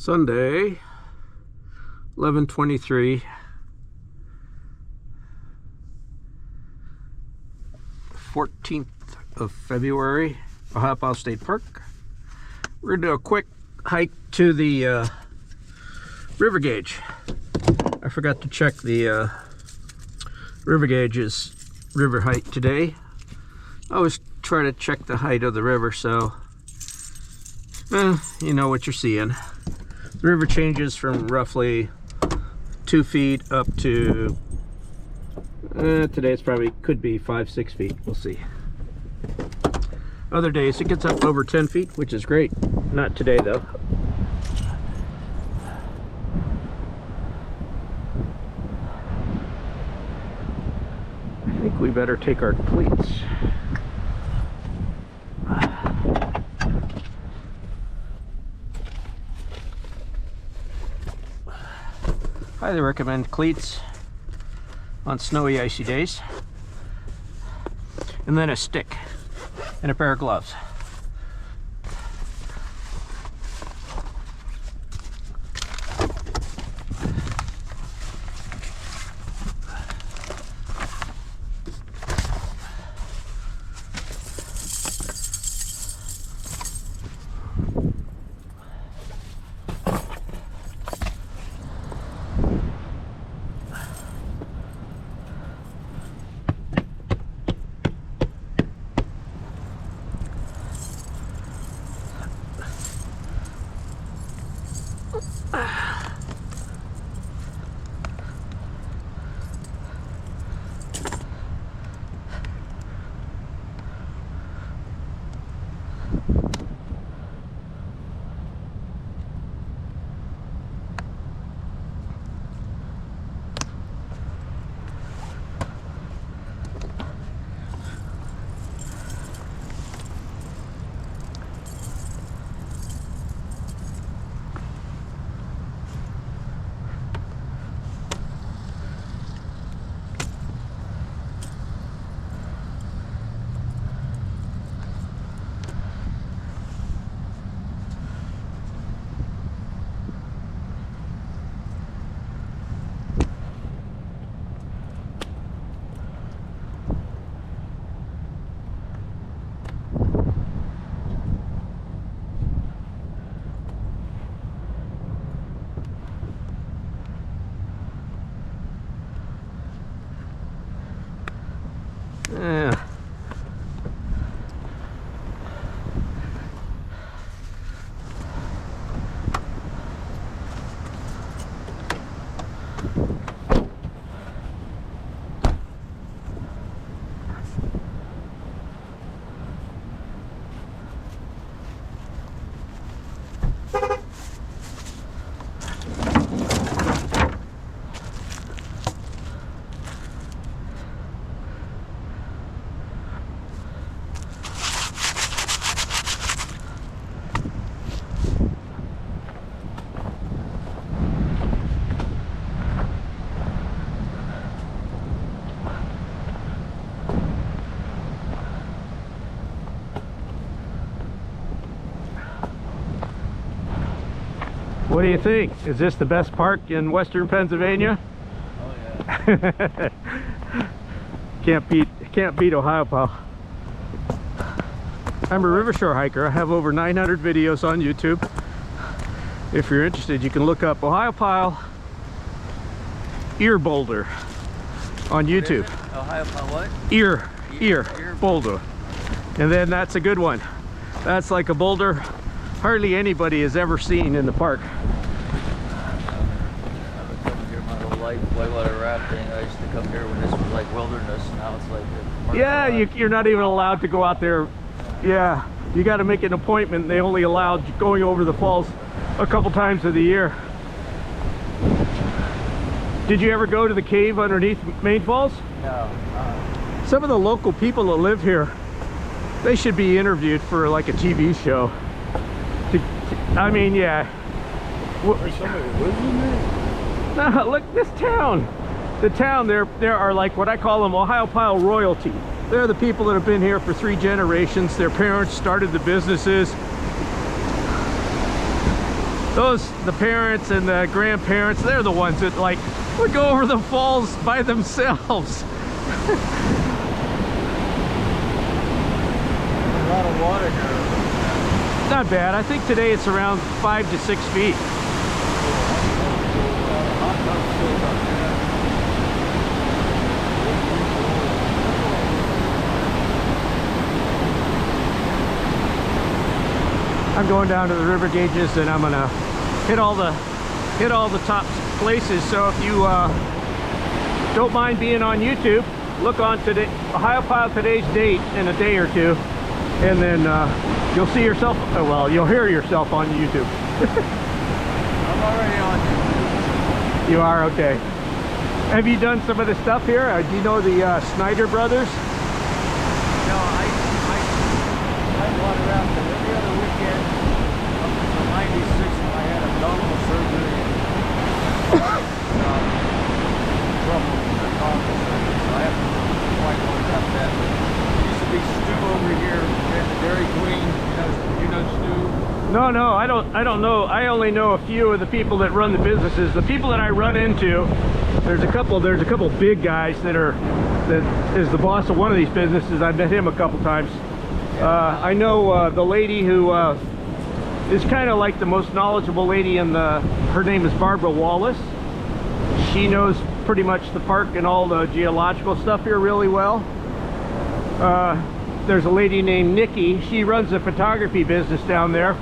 Sunday, 11/23, 14th of February, Ohiopyle State Park. We're gonna do a quick hike to the river gauge. I forgot to check the river gauge's river height today. I always try to check the height of the river, so you know what you're seeing. The river changes from roughly 2 feet up to today it's probably could be 5-6 feet. We'll see. Other days it gets up over 10 feet, which is great. Not today though. I think we better take our cleats. Highly recommend cleats on snowy, icy days. And then a stick and a pair of gloves. Yeah. What do you think? Is this the best park in western Pennsylvania? Oh yeah. Can't beat Ohiopyle. I'm a river shore hiker. I have over 900 videos on YouTube. If you're interested, you can look up Ohiopyle Ear Boulder on YouTube. Ohiopyle what? Ear Boulder. And then that's a good one. That's like a boulder hardly anybody has ever seen in the park. I've been coming here my whole life, whitewater rafting. I used to come here when this was like wilderness. Now it's like yeah, you're not even allowed to go out there. Yeah, you got to make an appointment. They only allow going over the falls a couple times of the year. Did you ever go to the cave underneath Main Falls? No. Some of the local people that live here, they should be interviewed for like a TV show. I mean, yeah. There's somebody who lives in there? No, look, this town. The town, there are like what I call them Ohiopyle royalty. They're the people that have been here for 3 generations. Their parents started the businesses. the parents and the grandparents, they're the ones that like would go over the falls by themselves. A lot of water here. Not bad. I think today it's around 5 to 6 feet. I'm going down to the river gauges and I'm gonna hit all the top places. So if you don't mind being on YouTube, look on today Ohiopyle today's date in a day or two, and then you'll see yourself. Well, you'll hear yourself on YouTube. I'm already on YouTube. You are? Okay. Have you done some of the stuff here? Do you know the Snyder brothers? No, I water rafted every other weekend up until '96 when I had abdominal surgery and trouble with the abdominal surgery, so I haven't quite learned about that. But there used to be Stu over here at the Dairy Queen. You know Stu? No, I don't know. I only know a few of the people that run the businesses. The people that I run into, there's a couple big guys that is the boss of one of these businesses. I've met him a couple times. I know the lady who is kind of like the most knowledgeable lady in her name is Barbara Wallace. She knows pretty much the park and all the geological stuff here really well. There's a lady named Nikki. She runs a photography business down there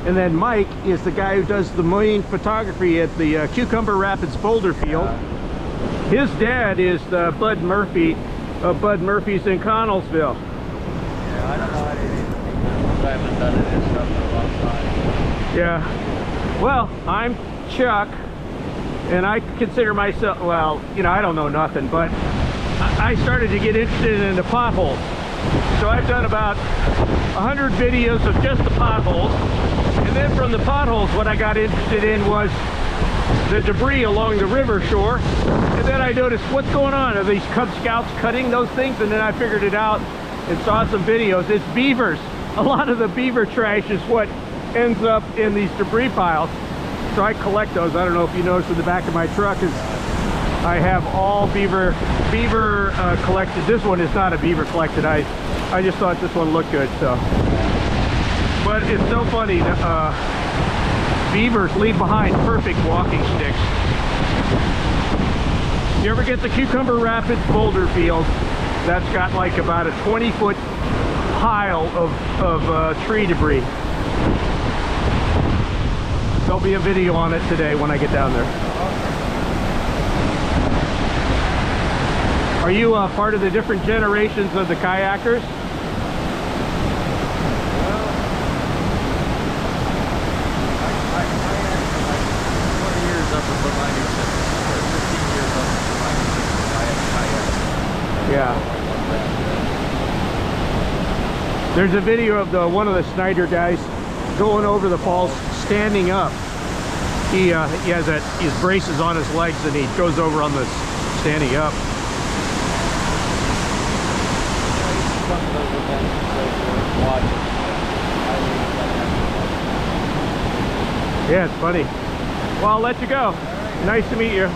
and then Mike is the guy who does the main photography at the Cucumber Rapids boulder field. His dad is Bud Murphy of Bud Murphy's in Connellsville. I don't know anything. I haven't done any of this stuff in a long time. Yeah. Well, I'm Chuck, and I consider myself, well, you know, I don't know nothing, but I started to get interested in the potholes. So I've done about 100 videos of just the potholes. And then from the potholes, what I got interested in was the debris along the river shore. And then I noticed, what's going on? Are these Cub Scouts cutting those things? And then I figured it out and saw some videos. It's beavers. A lot of the beaver trash is what ends up in these debris piles. So I collect those. I don't know if you noticed in the back of my truck is I have all beaver collected. This one is not a beaver collected. I just thought this one looked good. So, but it's so funny. Beavers leave behind perfect walking sticks. You ever get the Cucumber Rapids boulder field? That's got like about a 20-foot pile of tree debris. There'll be a video on it today when I get down there. Are you part of the different generations of the kayakers? Well, I kayaked for like 20 years up until '96, or 15 years up until '96. I had kayaked. Yeah. There's a video of one of the Snyder guys going over the falls standing up. He has his braces on his legs and he goes over on the standing up. Yeah, it's funny. Well, I'll let you go. Nice to meet you.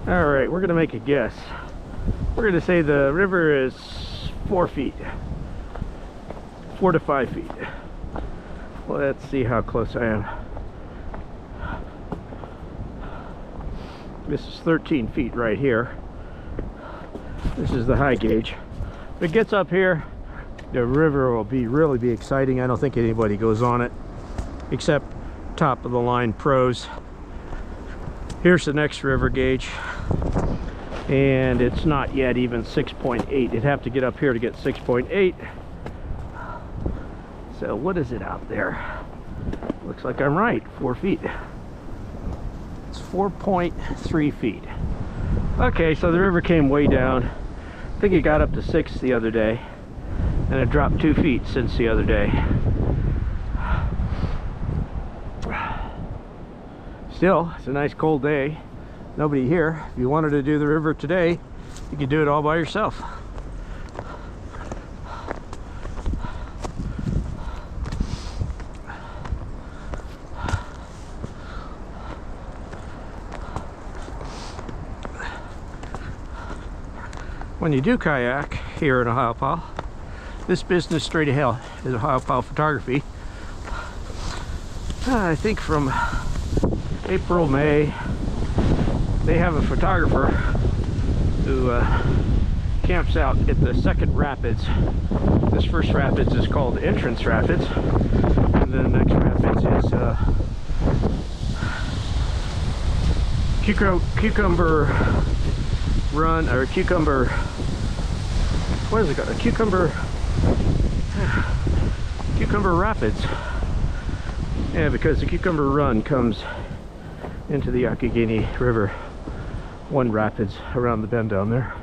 All right, we're gonna make a guess. We're gonna say the river is 4 feet, 4 to 5 feet. Let's see how close I am. This is 13 feet right here. This is the high gauge. If it gets up here, the river will really be exciting. I don't think anybody goes on it except top of the line pros. Here's the next river gauge, and it's not yet even 6.8. It'd have to get up here to get 6.8. So what is it out there? Looks like I'm right, 4 feet. It's 4.3 feet. Okay, so the river came way down. I think it got up to 6 the other day, and it dropped 2 feet since the other day. Still, it's a nice cold day. Nobody here. If you wanted to do the river today, you could do it all by yourself. When you do kayak here in Ohiopyle, this business straight ahead is Ohiopyle Photography. I think from April, May, they have a photographer who camps out at the second rapids. This first rapids is called Entrance Rapids, and then the next rapids is Cucumber Run, or Cucumber, what is it called? Cucumber Rapids. Yeah, because the Cucumber Run comes into the Youghiogheny River, one rapids around the bend down there.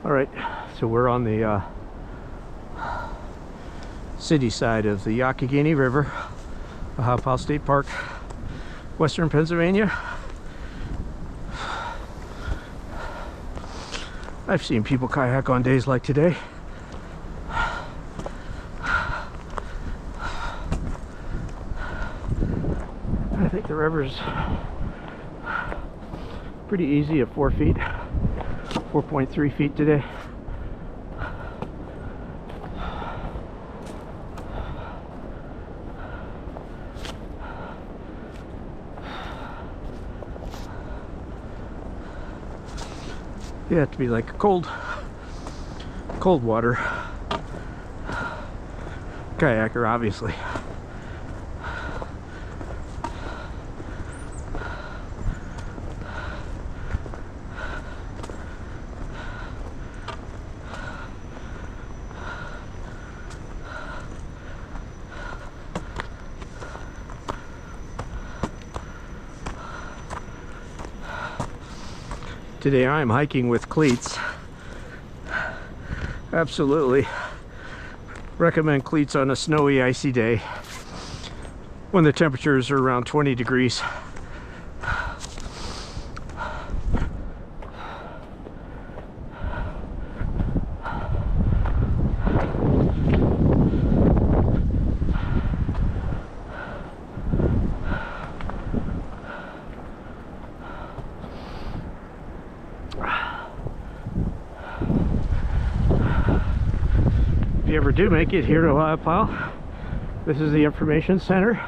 All right, so we're on the city side of the Youghiogheny River, Ohiopyle State Park, Western Pennsylvania. I've seen people kayak on days like today. I think the river's pretty easy at 4 feet, 4.3 feet today. You have to be like a cold water kayaker, obviously. Today I am hiking with cleats. Absolutely recommend cleats on a snowy, icy day when the temperatures are around 20 degrees. If you ever do make it here to Ohiopyle, this is the information center.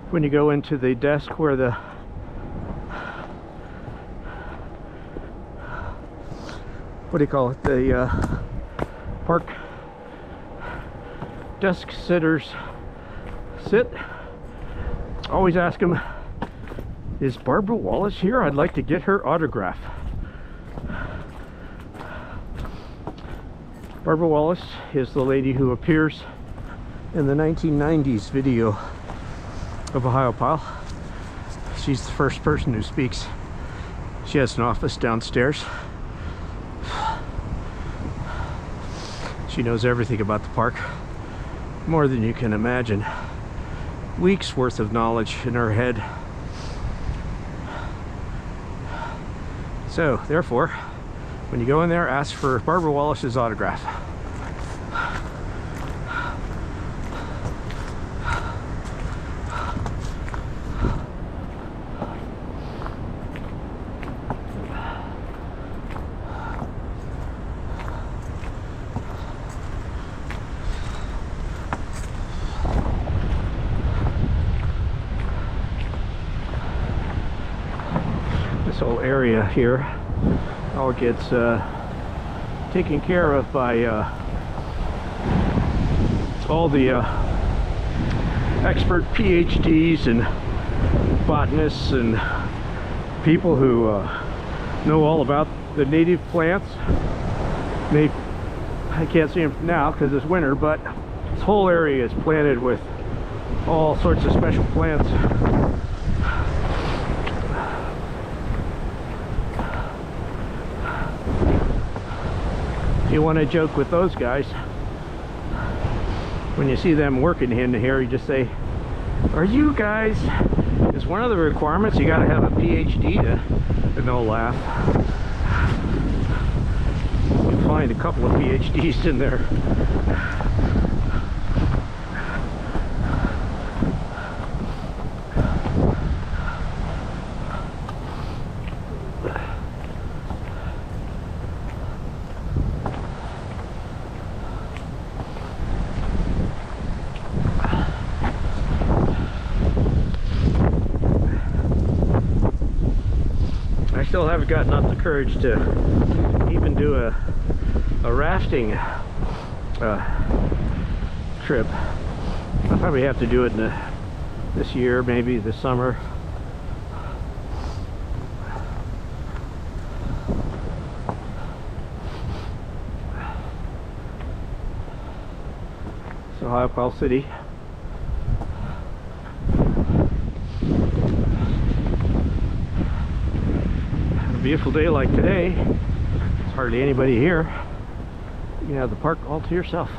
When you go into the desk where the what do you call it, the park desk sitters sit, always ask them, is Barbara Wallace here? I'd like to get her autograph. Barbara Wallace is the lady who appears in the 1990s video of Ohiopyle. She's the first person who speaks. She has an office downstairs. She knows everything about the park, more than you can imagine. Weeks worth of knowledge in her head. So therefore, when you go in there, ask for Barbara Wallace's autograph. this whole area here all gets taken care of by all the expert PhDs and botanists and people who know all about the native plants. I can't see them now because it's winter, but this whole area is planted with all sorts of special plants. If you want to joke with those guys, when you see them working in here, you just say, "Are you guys, is one of the requirements you got to have a PhD to," and they'll laugh. You'll find a couple of PhDs in there. I still haven't gotten up the courage to even do a rafting trip. I'll probably have to do it in this year, maybe this summer. So Ohiopyle City. On a beautiful day like today, there's hardly anybody here. You can have the park all to yourself.